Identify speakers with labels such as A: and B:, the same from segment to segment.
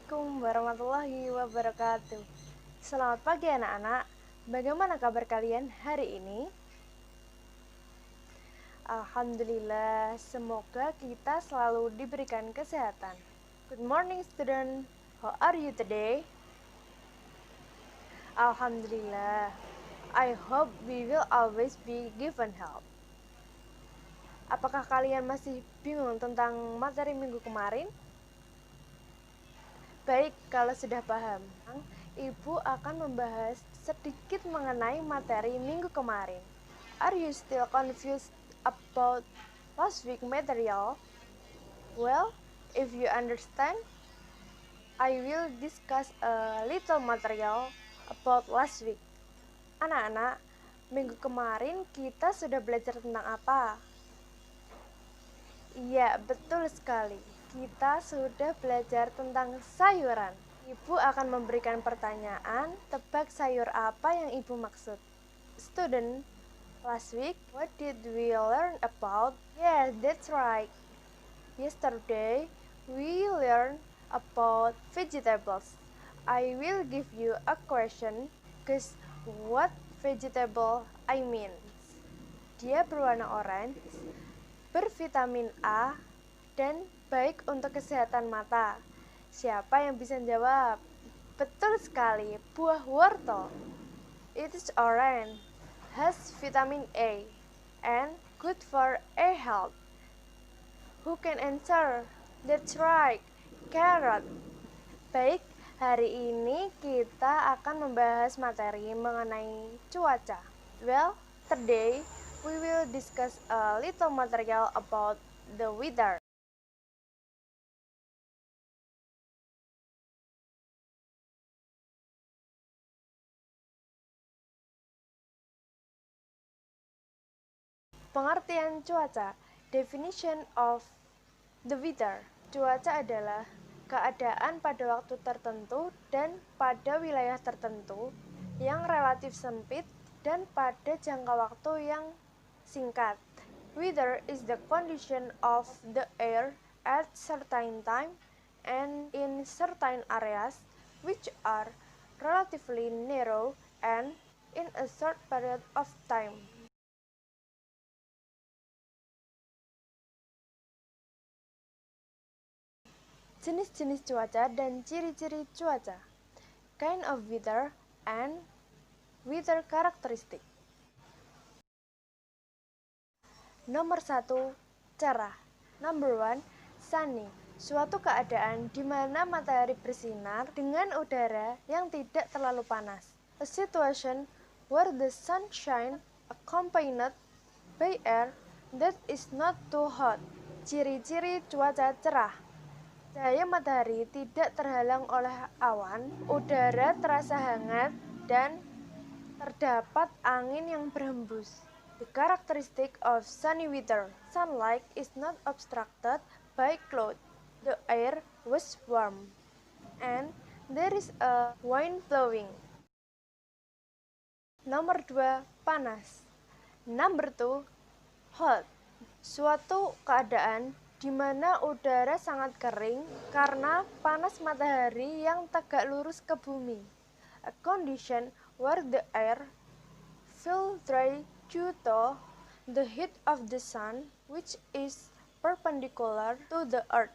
A: Assalamualaikum warahmatullahi wabarakatuh. Selamat pagi anak-anak. Bagaimana kabar kalian hari ini? Alhamdulillah, semoga kita selalu diberikan kesehatan. Good morning student. How are you today? Alhamdulillah. I hope we will always be given help. Apakah kalian masih bingung tentang materi minggu kemarin? Baik, kalau sudah paham, Ibu akan membahas sedikit mengenai materi minggu kemarin. Are you still confused about last week material? Well, if you understand, I will discuss a little material about last week. Anak-anak, minggu kemarin kita sudah belajar tentang apa? Iya, betul sekali. Kita sudah belajar tentang sayuran. Ibu akan memberikan pertanyaan, tebak sayur apa yang Ibu maksud. Student, last week, what did we learn about? Yes, that's right. Yesterday, we learned about vegetables. I will give you a question. Guess what vegetable I mean? Dia berwarna orange, bervitamin A, dan baik untuk kesehatan mata. Siapa yang bisa jawab? Betul sekali, buah wortel. It is orange, has vitamin A, and good for eye health. Who can answer? That's right, carrot. Baik, hari ini kita akan membahas materi mengenai cuaca. Well, today we will discuss a little material about the weather. Pengertian cuaca. Definition of the weather. Cuaca adalah keadaan pada waktu tertentu dan pada wilayah tertentu yang relatif sempit dan pada jangka waktu yang singkat. Weather is the condition of the air at certain time and in certain areas which are relatively narrow and in a short period of time. Jenis-jenis cuaca dan ciri-ciri cuaca. Kind of weather and weather characteristic. Nomor 1, cerah. Number 1, sunny. Suatu keadaan di mana matahari bersinar dengan udara yang tidak terlalu panas. A situation where the sunshine accompanied by air that is not too hot. Ciri-ciri cuaca cerah. Cahaya matahari tidak terhalang oleh awan, udara terasa hangat, dan terdapat angin yang berhembus. The characteristic of sunny weather. Sunlight is not obstructed by cloud. The air was warm, and there is a wind blowing. Nomor 2, panas. Number 2, hot. Suatu keadaan di mana udara sangat kering karena panas matahari yang tegak lurus ke bumi. A condition where the air feels dry due to the heat of the sun which is perpendicular to the earth.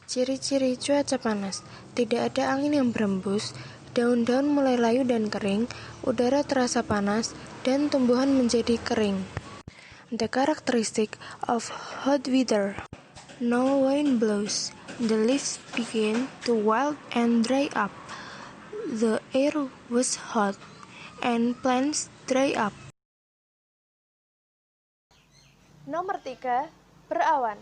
B: Ciri-ciri cuaca panas. Tidak ada angin yang berembus, daun-daun mulai layu dan kering, udara terasa panas, dan tumbuhan menjadi kering. The characteristic of hot weather. No wind blows. The leaves begin to wilt and dry up. The air was hot, and plants dry up.
A: Nomor 3, berawan.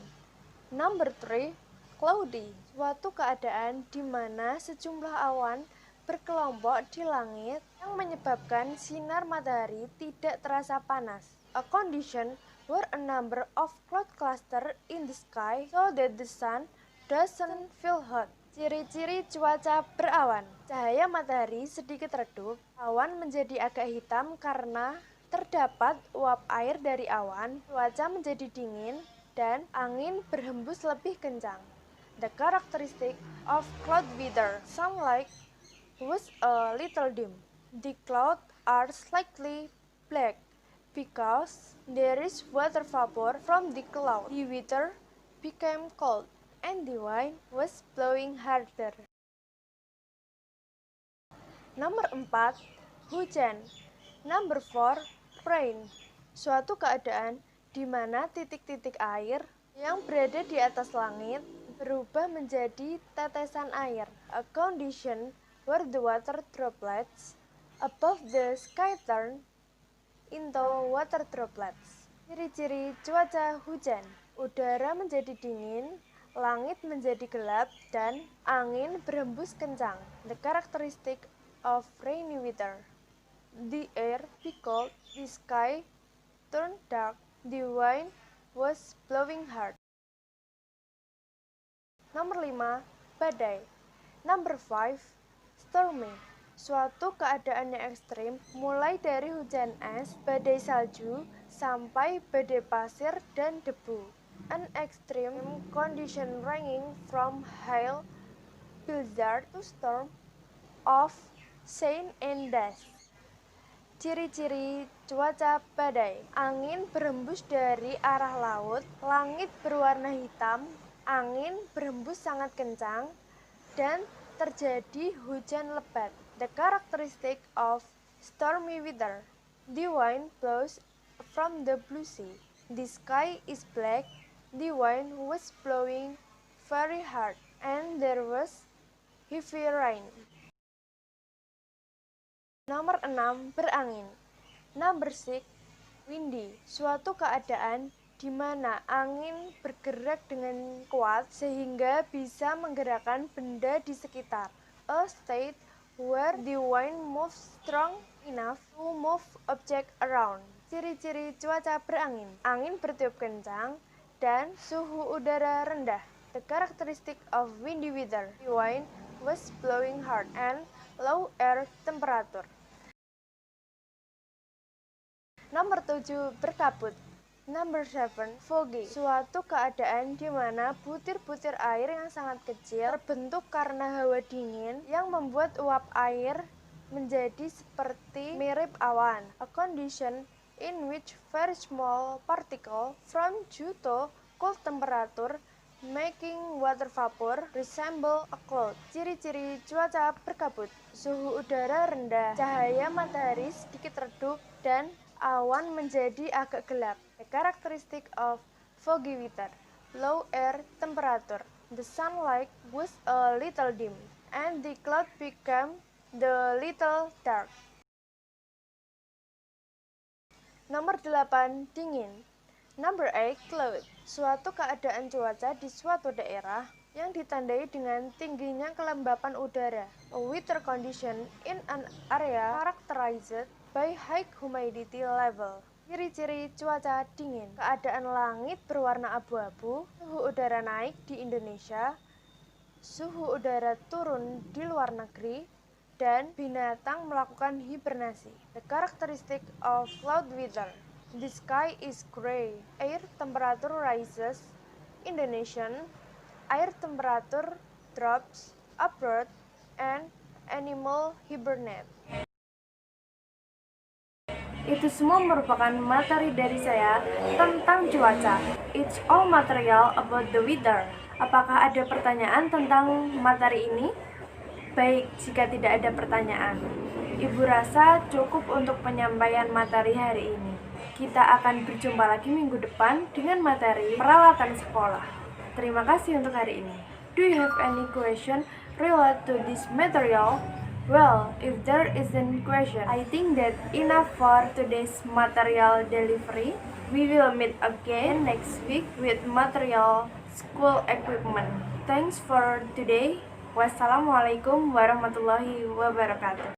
A: Number 3, cloudy. Suatu keadaan di mana sejumlah awan berkelompok di langit yang menyebabkan sinar matahari tidak terasa panas. A condition where a number of cloud clusters in the sky so that the sun doesn't feel hot. Ciri-ciri cuaca berawan. Cahaya matahari sedikit redup, awan menjadi agak hitam karena terdapat uap air dari awan, cuaca menjadi dingin, dan angin berhembus lebih kencang. The characteristic of cloud weather. Sunlight was a little dim. The clouds are slightly black because there is water vapor from the cloud. The weather became cold and the wind was blowing harder. Nomor 4, hujan. Number 4, rain. Suatu keadaan di mana titik-titik air yang berada di atas langit berubah menjadi tetesan air. A condition where the water droplets above the sky turn into water droplets. Ciri-ciri cuaca hujan. Udara menjadi dingin, langit menjadi gelap, dan angin berhembus kencang. The characteristic of rainy weather. The air became cold, the sky turned dark, the wind was blowing hard. Nomor 5, badai. Number 5, stormy. Suatu keadaan yang ekstrim, mulai dari hujan es, badai salju, sampai badai pasir dan debu. An extreme condition ranging from hail, blizzard to storm of Saint and Dust. Ciri-ciri cuaca badai. Angin berhembus dari arah laut, langit berwarna hitam, angin berhembus sangat kencang, dan terjadi hujan lebat. The characteristic of stormy weather. The wind blows from the blue sea. The sky is black, the wind was blowing very hard, and there was heavy rain. Nomor 6, berangin. Number 6, windy. Suatu keadaan di mana angin bergerak dengan kuat sehingga bisa menggerakkan benda di sekitar. A state where the wind moves strong enough to move object around. Ciri-ciri cuaca berangin. Angin bertiup kencang dan suhu udara rendah. The characteristic of windy weather. The wind was blowing hard and low air temperature. Nomor 7, berkabut. Number 7, foggy. Suatu keadaan di mana butir-butir air yang sangat kecil terbentuk karena hawa dingin yang membuat uap air menjadi seperti mirip awan. A condition in which very small particle from due to cold temperature making water vapor resemble a cloud. Ciri-ciri cuaca berkabut. Suhu udara rendah, cahaya matahari sedikit redup, dan awan menjadi agak gelap. The characteristic of foggy weather. Low air temperature. The sunlight was a little dim, and the cloud became the little dark. Nomor 8, dingin. Number 8, cloud. Suatu keadaan cuaca di suatu daerah yang ditandai dengan tingginya kelembapan udara. A weather condition in an area characterized by high humidity level. Ciri-ciri cuaca dingin. Keadaan langit berwarna abu-abu, suhu udara naik di Indonesia, suhu udara turun di luar negeri, dan binatang melakukan hibernasi. The characteristic of cloud weather. The sky is gray. Air temperature rises. Indonesian. Air temperature drops abroad and animal hibernate. Itu semua merupakan materi dari saya tentang cuaca. It's all material about the weather. Apakah ada pertanyaan tentang materi ini? Baik, jika tidak ada pertanyaan, Ibu rasa cukup untuk penyampaian materi hari ini. Kita akan berjumpa lagi minggu depan dengan materi peralatan sekolah. Terima kasih untuk hari ini. Do you have any question related to this material? Well, if there isn't question, I think that enough for today's material delivery. We will meet again next week with material school equipment. Thanks for today. Wassalamualaikum warahmatullahi wabarakatuh.